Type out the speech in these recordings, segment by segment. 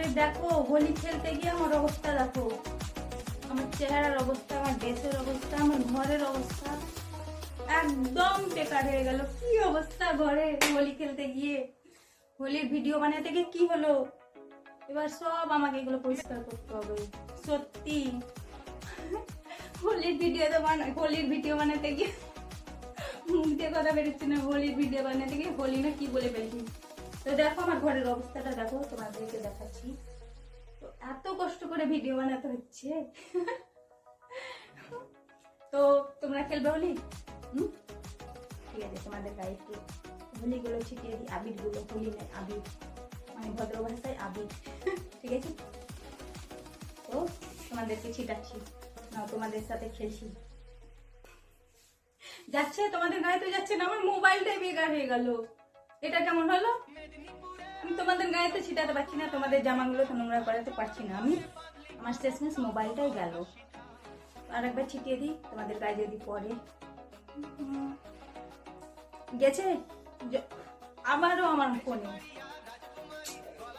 আরে দেখো হোলি খেলতে গিয়ে আমার অবস্থা দেখো, আমার চেহারার অবস্থা, আমার ড্রেসের অবস্থা, আমার ঘরের অবস্থা একদম বেকার হয়ে গেল। কি অবস্থা ঘরে হোলি খেলতে গিয়ে, হোলির ভিডিও বানাতে গিয়ে কি হলো, এবার সব আমাকে এগুলো পরিষ্কার করতে হবে সত্যি। হোলির ভিডিও তো হোলির ভিডিও বানাতে গিয়ে মুখ দিয়ে কথা বেরোচ্ছে না, হোলির ভিডিও বানাতে গিয়ে হোলি না কি বলে ফেলছি। তো দেখো আমার ঘরের অবস্থাটা দেখো, তোমাদেরকে দেখাচ্ছি। তো এত কষ্ট করে ভিডিও বানাতে হচ্ছে। তো তোমরা খেলবে হোলি? ঠিক আছে, তোমাদের গায়ে একটু হোলিগুলো ছিটিয়ে দিই, আবিরগুলো, হোলি নেই আবির, মানে ভদ্র ভাষায় আবির। ঠিক আছে, তো তোমাদেরকে ছিটাচ্ছি না, তোমাদের সাথে খেলছি। যাচ্ছে তোমাদের গায়ে তো যাচ্ছে না, আমার মোবাইলটাই বেকার হয়ে গেল। এটা কেমন হলো? আমি তোমাদের গায়ে তো ছিটাতে পারছি না, তোমাদের জামাগুলো তো নোংরা করাতে পারছি না আমি, আমার শেষমেশ মোবাইলটাই গেল। আর একবার ছিটিয়ে দিই, তোমাদের গায়ে যদি পড়ে। গেছে আবারও আমার ফোনে,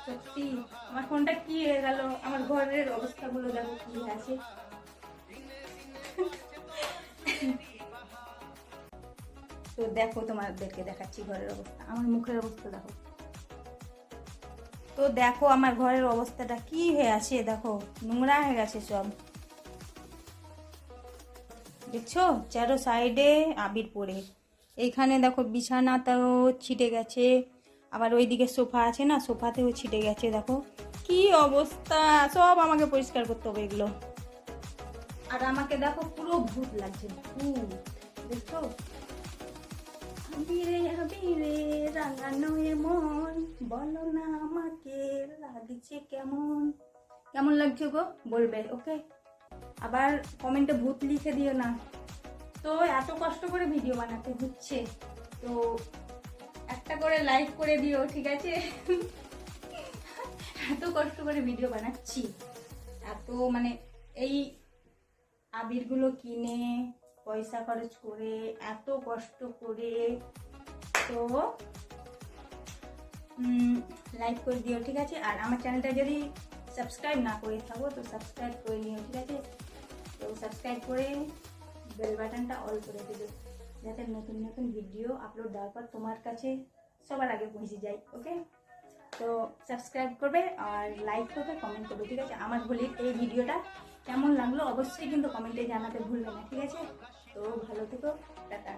সত্যি আমার ফোনটা কি হয়ে গেল, আমার ঘরের অবস্থাগুলো দেখো কি আছে। তো দেখো তোমাদেরকে দেখাচ্ছি ঘরের অবস্থা, আমার মুখের অবস্থা দেখো। তো দেখো আমার ঘরের অবস্থাটা কি হয়ে আছে, দেখো নোংরা হয়ে গেছে সব, দেখছো চারো সাইডে আবির পড়ে। এইখানে দেখো বিছানাতেও ছিটে গেছে, আবার ওইদিকে সোফা আছে না, সোফাতেও ছিটে গেছে। দেখো কি অবস্থা, সব আমাকে পরিষ্কার করতে হবে এগুলো। আর আমাকে দেখো পুরো ভূত লাগছে, ভূত, দেখছো? আবিরে আবিরে রাঙানো মন, বলো না আমাকে লাগছে কেমন, কেমন লাগছে গো বলবে, ওকে? আবার কমেন্টে ভূত লিখে দিও না। তো এত কষ্ট করে ভিডিও বানাতে হচ্ছে, তো একটা করে লাইক করে দিও, ঠিক আছে? এত কষ্ট করে ভিডিও বানাচ্ছি, এত মানে এই আবিরগুলো কিনে পয়সা খরচ করে এত কষ্ট করে, তো লাইক করে দিও, ঠিক আছে? আর আমার চ্যানেলটা যদি সাবস্ক্রাইব না করে থাকো তো সাবস্ক্রাইব করে নিও, ঠিক আছে? তো সাবস্ক্রাইব করে বেল বাটনটা অল করে দেবে, যাতে নতুন নতুন ভিডিও আপলোড দেওয়ার পর তোমার কাছে সবার আগে পৌঁছে যায়, ওকে? তো সাবস্ক্রাইব করবে আর লাইক করবে, কমেন্ট করবে, ঠিক আছে? আমার হোলির এই ভিডিওটা কেমন লাগলো অবশ্যই কিন্তু কমেন্টে জানাতে ভুলবে না, ঠিক আছে? তো ভালো থেকো, টাটা।